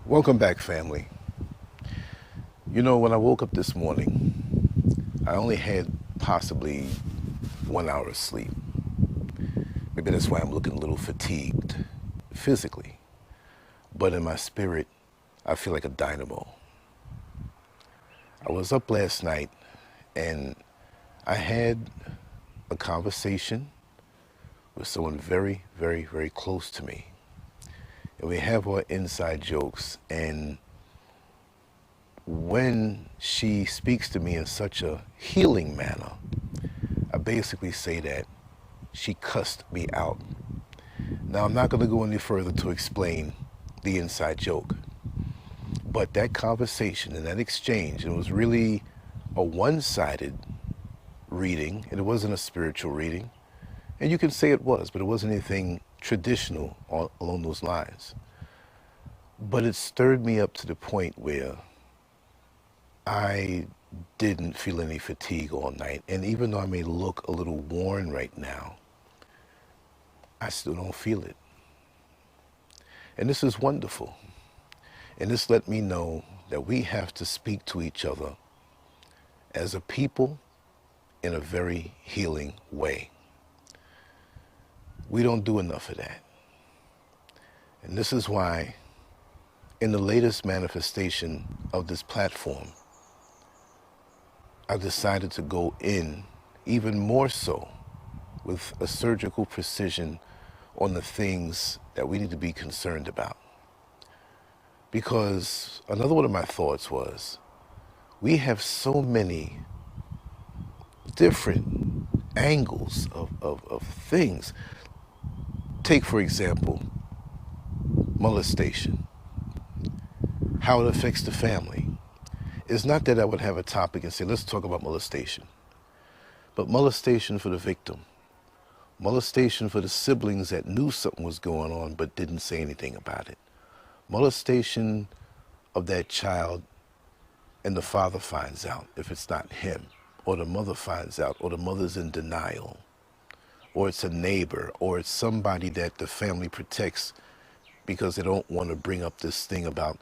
Welcome back, family. You know, when I woke up this morning, I only had possibly 1 hour of sleep. Maybe that's why I'm looking a little fatigued physically. But in my spirit, I feel like a dynamo. I was up last night and I had a conversation with someone very, very, very close to me. And we have our inside jokes. And when she speaks to me in such a healing manner, I basically say that she cussed me out. Now, I'm not going to go any further to explain the inside joke. But that conversation and that exchange, it was really a one-sided reading, and it wasn't a spiritual reading. And you can say it was, but it wasn't anything traditional along those lines. But it stirred me up to the point where I didn't feel any fatigue all night. And even though I may look a little worn right now, I still don't feel it. And this is wonderful. And this let me know that we have to speak to each other as a people in a very healing way. We don't do enough of that. And this is why in the latest manifestation of this platform, I decided to go in even more so with a surgical precision on the things that we need to be concerned about. Because another one of my thoughts was, we have so many different angles of things. Take, for example, molestation, how it affects the family. It's not that I would have a topic and say, let's talk about molestation, but molestation for the victim, molestation for the siblings that knew something was going on but didn't say anything about it, molestation of that child and the father finds out if it's not him, or the mother finds out, or the mother's in denial, or it's a neighbor, or it's somebody that the family protects because they don't want to bring up this thing about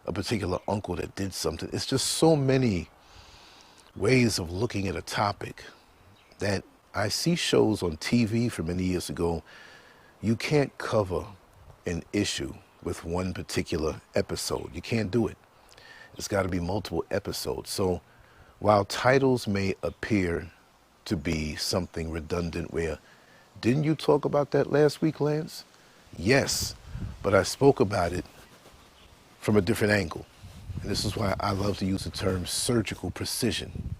a particular uncle that did something. It's just so many ways of looking at a topic that I see shows on TV from many years ago. You can't cover an issue with one particular episode. You can't do it. It's got to be multiple episodes. So while titles may appear to be something redundant where, didn't you talk about that last week, Lance? Yes, but I spoke about it from a different angle. And this is why I love to use the term surgical precision.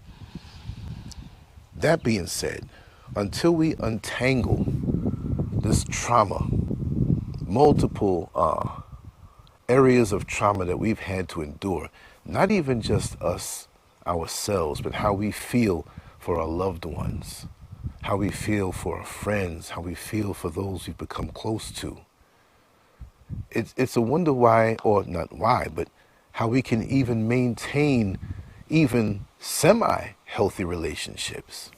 That being said, until we untangle this trauma, multiple areas of trauma that we've had to endure, not even just us, ourselves, but how we feel for our loved ones, how we feel for our friends, how we feel for those we've become close to. It's a wonder why, or not why, but how we can even maintain even semi-healthy relationships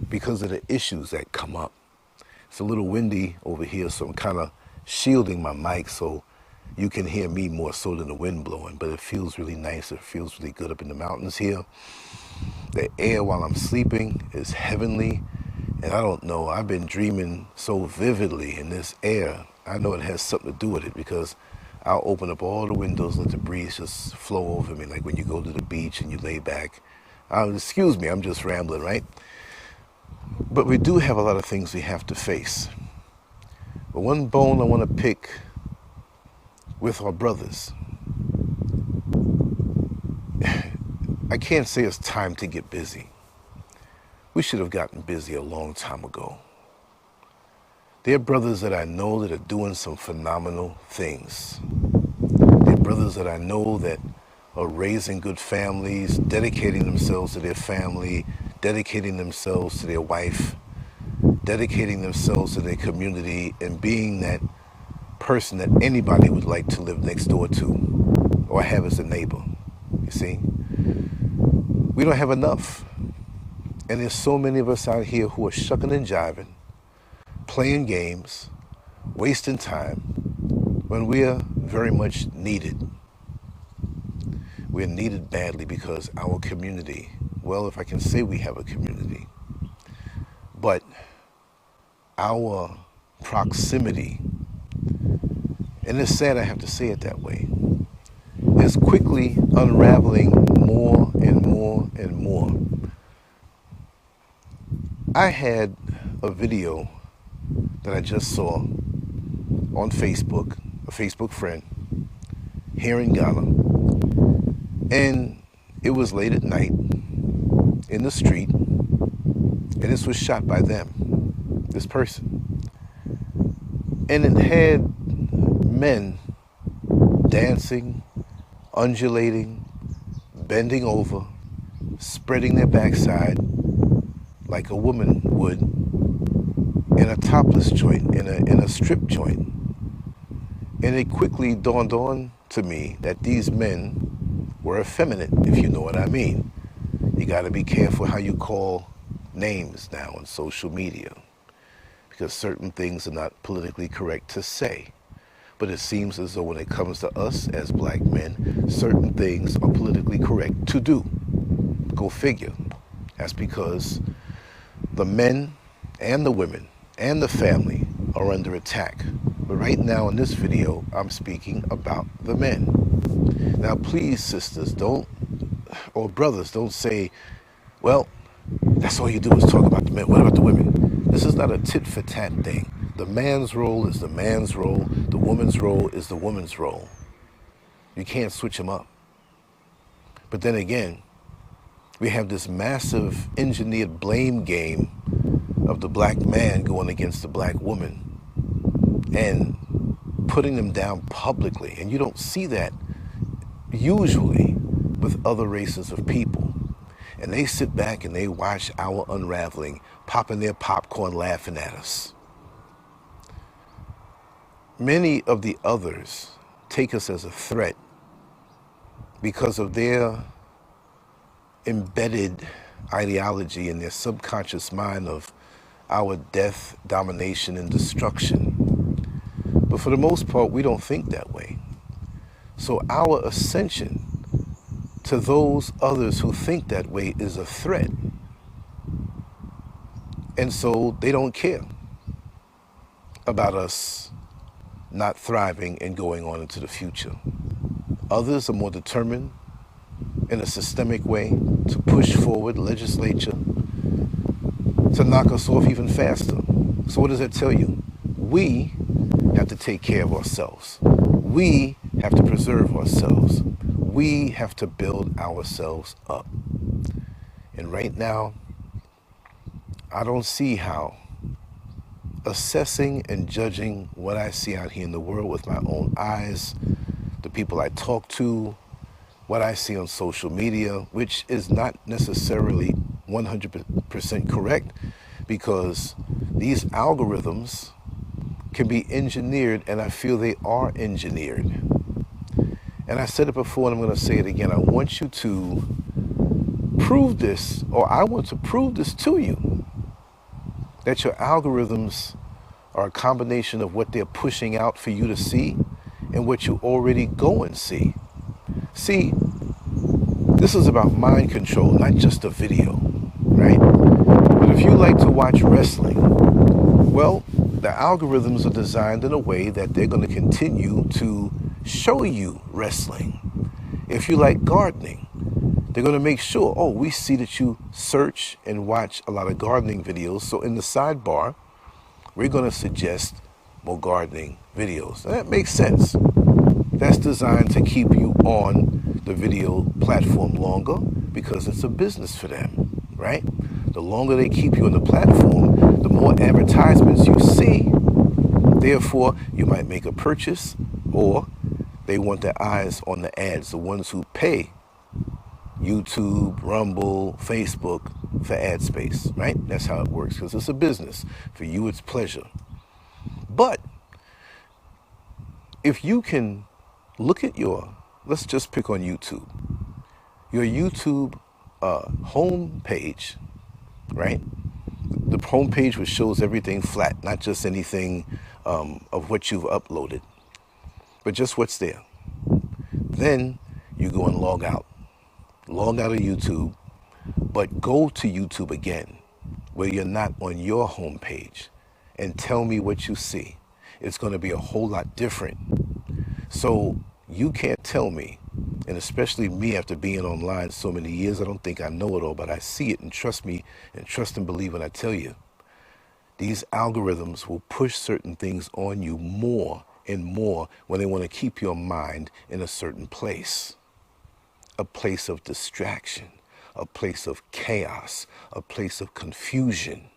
because of the issues that come up. It's a little windy over here, so I'm kind of shielding my mic so you can hear me more so than the wind blowing, but it feels really nice. It feels really good up in the mountains here. The air while I'm sleeping is heavenly, and I don't know, I've been dreaming so vividly in this air. I know it has something to do with it because I'll open up all the windows and let the breeze just flow over me, like when you go to the beach and you lay back. Excuse me, I'm just rambling, right? But we do have a lot of things we have to face. But one bone I want to pick with our brothers, I can't say it's time to get busy. We should have gotten busy a long time ago. There are brothers that I know that are doing some phenomenal things. There are brothers that I know that are raising good families, dedicating themselves to their family, dedicating themselves to their wife, dedicating themselves to their community, and being that person that anybody would like to live next door to or have as a neighbor. You see? We don't have enough. And there's so many of us out here who are shucking and jiving, playing games, wasting time, when we are very much needed. We're needed badly because our community, well, if I can say we have a community, but our proximity, and it's sad I have to say it that way, is quickly unraveling more and more and more. I had a video that I just saw on Facebook, a Facebook friend here in Ghana, and it was late at night in the street, and this was shot by them, this person. And it had men dancing, undulating, bending over, spreading their backside like a woman would in a topless joint, in a strip joint. And it quickly dawned on to me that these men were effeminate, if you know what I mean. You got to be careful how you call names now on social media, because certain things are not politically correct to say. But it seems as though when it comes to us as black men, certain things are politically correct to do. Go figure. That's because the men and the women and the family are under attack. But right now in this video, I'm speaking about the men. Now please, sisters, or brothers, don't say, well, that's all you do is talk about the men. What about the women? This is not a tit for tat thing. The man's role is the man's role. The woman's role is the woman's role. You can't switch them up. But then again, we have this massive engineered blame game of the black man going against the black woman and putting them down publicly. And you don't see that usually with other races of people. And they sit back and they watch our unraveling, popping their popcorn, laughing at us. Many of the others take us as a threat because of their embedded ideology in their subconscious mind of our death, domination, and destruction. But for the most part, we don't think that way. So our ascension to those others who think that way is a threat. And so they don't care about us not thriving and going on into the future. Others are more determined in a systemic way to push forward legislature to knock us off even faster. So what does that tell you? We have to take care of ourselves. We have to preserve ourselves. We have to build ourselves up. And right now, I don't see how assessing and judging what I see out here in the world with my own eyes, the people I talk to, what I see on social media, which is not necessarily 100% correct, because these algorithms can be engineered, and I feel they are engineered. And I said it before, and I'm going to say it again. I want you to prove this, or I want to prove this to you, that your algorithms are a combination of what they're pushing out for you to see and what you already go and see. See, this is about mind control, not just a video, right? But if you like to watch wrestling, well, the algorithms are designed in a way that they're going to continue to show you wrestling. If you like gardening, they're going to make sure, oh, we see that you search and watch a lot of gardening videos. So in the sidebar, we're going to suggest more gardening videos. And that makes sense. That's designed to keep you on the video platform longer because it's a business for them, right? The longer they keep you on the platform, the more advertisements you see. Therefore, you might make a purchase, or they want their eyes on the ads, the ones who pay YouTube, Rumble, Facebook for ad space, right? That's how it works, because it's a business. For you, it's pleasure. But if you can look at let's just pick on YouTube, your YouTube home page, right? The home page which shows everything flat, not just anything of what you've uploaded, but just what's there. Then you go and log out. Log out of YouTube, but go to YouTube again, where you're not on your homepage, and tell me what you see. It's going to be a whole lot different. So you can't tell me, and especially me after being online so many years, I don't think I know it all, but I see it, and trust me, and trust and believe when I tell you. These algorithms will push certain things on you more and more when they want to keep your mind in a certain place. A place of distraction, a place of chaos, a place of confusion,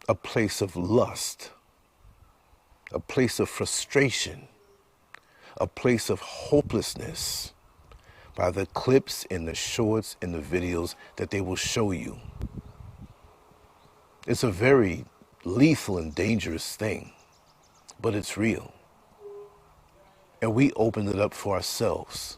a place of lust, a place of frustration, a place of hopelessness by the clips and the shorts and the videos that they will show you. It's a very lethal and dangerous thing, but it's real. And we opened it up for ourselves.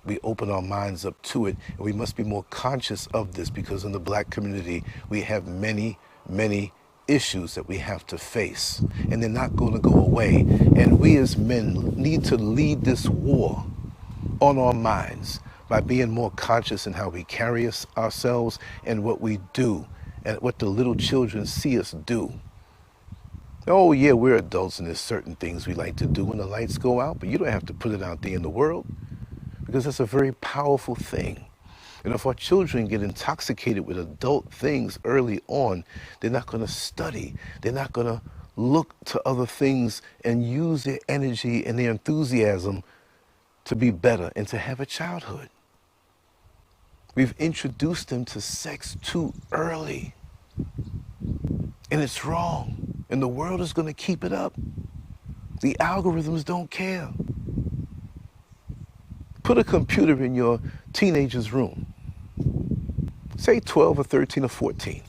We open our minds up to it, and we must be more conscious of this, because in the black community, we have many, many issues that we have to face, and they're not going to go away. And we as men need to lead this war on our minds by being more conscious in how we carry ourselves and what we do and what the little children see us do. Oh yeah, we're adults and there's certain things we like to do when the lights go out, but you don't have to put it out there in the world, because that's a very powerful thing. And if our children get intoxicated with adult things early on, they're not going to study. They're not going to look to other things and use their energy and their enthusiasm to be better and to have a childhood. We've introduced them to sex too early. And it's wrong. And the world is going to keep it up. The algorithms don't care. Put a computer in your teenager's room. Say 12 or 13 or 14.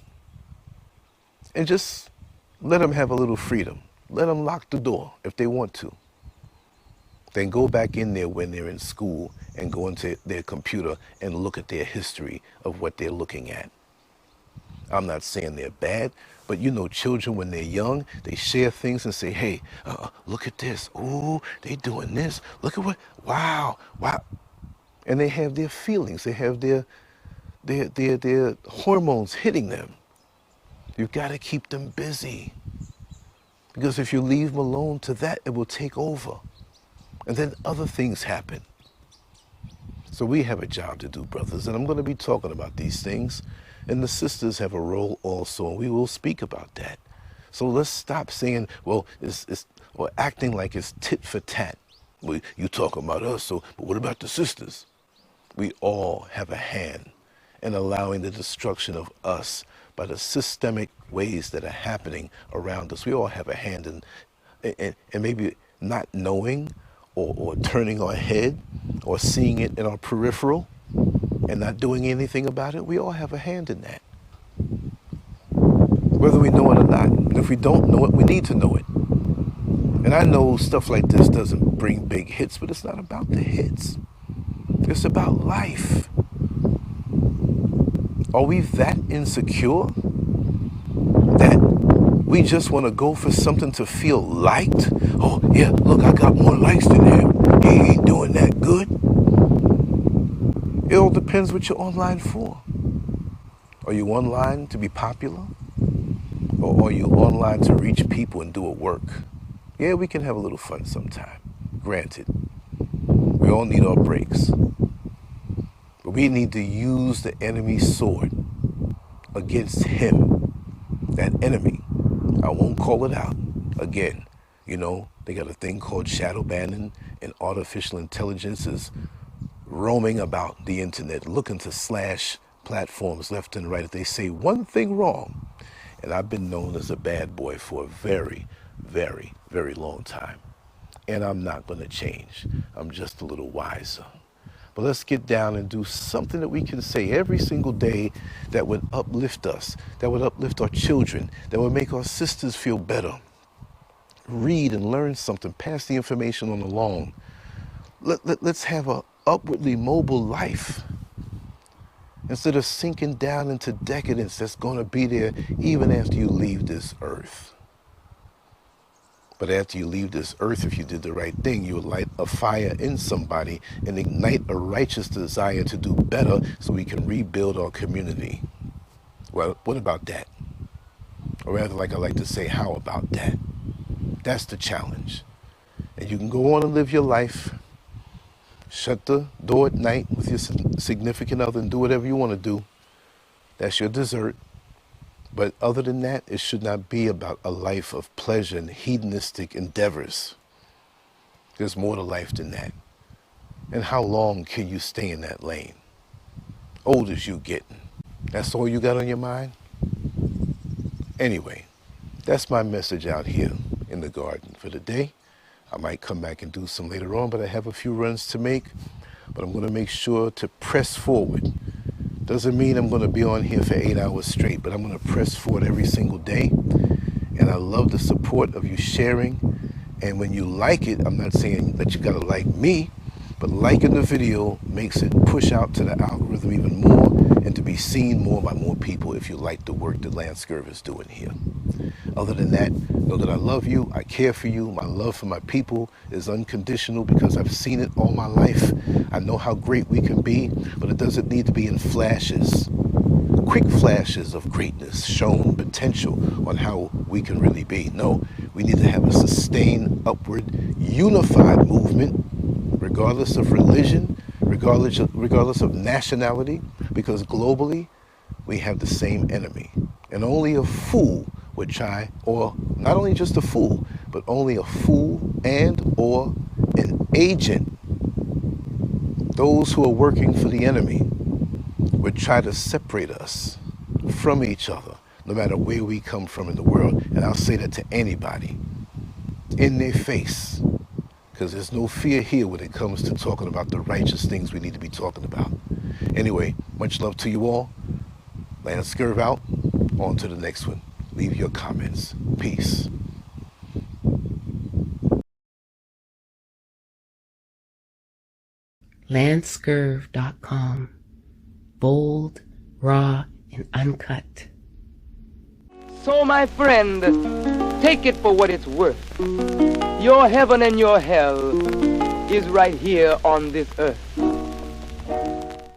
And just let them have a little freedom. Let them lock the door if they want to. Then go back in there when they're in school and go into their computer and look at their history of what they're looking at. I'm not saying they're bad, but you know, children, when they're young, they share things and say, hey, look at this. Ooh, they doing this. Look at what, wow. And they have their feelings. They have their hormones hitting them. You've got to keep them busy. Because if you leave them alone to that, it will take over. And then other things happen. So we have a job to do, brothers, and I'm going to be talking about these things. And the sisters have a role also, and we will speak about that. So let's stop saying, well, or acting like it's tit for tat. Well, you talking about us, but what about the sisters? We all have a hand in allowing the destruction of us by the systemic ways that are happening around us. We all have a hand in, and maybe not knowing or turning our head or seeing it in our peripheral and not doing anything about it. We all have a hand in that, whether we know it or not. And if we don't know it, we need to know it. And I know stuff like this doesn't bring big hits, but it's not about the hits. It's about life. Are we that insecure that we just want to go for something to feel liked? Oh, yeah, look, I got more likes than him. He ain't doing that good. It all depends what you're online for. Are you online to be popular? Or are you online to reach people and do a work? Yeah, we can have a little fun sometime. Granted, we all need our breaks. But we need to use the enemy's sword against him, that enemy. I won't call it out. Again, you know, they got a thing called shadow banning, and artificial intelligence is roaming about the internet, looking to slash platforms left and right if they say one thing wrong. And I've been known as a bad boy for a very, very, very long time. And I'm not going to change. I'm just a little wiser. But let's get down and do something that we can say every single day that would uplift us, that would uplift our children, that would make our sisters feel better. Read and learn something, pass the information on along. Let's have a upwardly mobile life instead of sinking down into decadence that's going to be there even after you leave this earth. But after you leave this earth, if you did the right thing, you would light a fire in somebody and ignite a righteous desire to do better so we can rebuild our community. Well, what about that? Or rather, like I like to say, how about that? That's the challenge. And you can go on and live your life, shut the door at night with your significant other and do whatever you want to do. That's your dessert. But other than that, it should not be about a life of pleasure and hedonistic endeavors. There's more to life than that. And how long can you stay in that lane? Old as you getting. That's all you got on your mind? Anyway, that's my message out here in the garden for the day. I might come back and do some later on, but I have a few runs to make. But I'm going to make sure to press forward. Doesn't mean I'm going to be on here for 8 hours straight, but I'm going to press forward every single day. And I love the support of you sharing. And when you like it, I'm not saying that you got to like me, but liking the video makes it push out to the algorithm even more and to be seen more by more people if you like the work that Lancescurv is doing here. Other than that, know that I love you, I care for you, my love for my people is unconditional because I've seen it all my life. I know how great we can be, but it doesn't need to be in flashes. Quick flashes of greatness, shown potential on how we can really be. No, we need to have a sustained, upward, unified movement, regardless of religion, regardless of nationality, because globally we have the same enemy. And only a fool would try, or not only just a fool, but only a fool and or an agent, those who are working for the enemy, would try to separate us from each other, no matter where we come from in the world. And I'll say that to anybody, in their face, because there's no fear here when it comes to talking about the righteous things we need to be talking about. Anyway, much love to you all. Lancescurv out. On to the next one. Leave your comments. Peace. Lancescurv.com. Bold, raw, and uncut. So, my friend, take it for what it's worth. Your heaven and your hell is right here on this earth.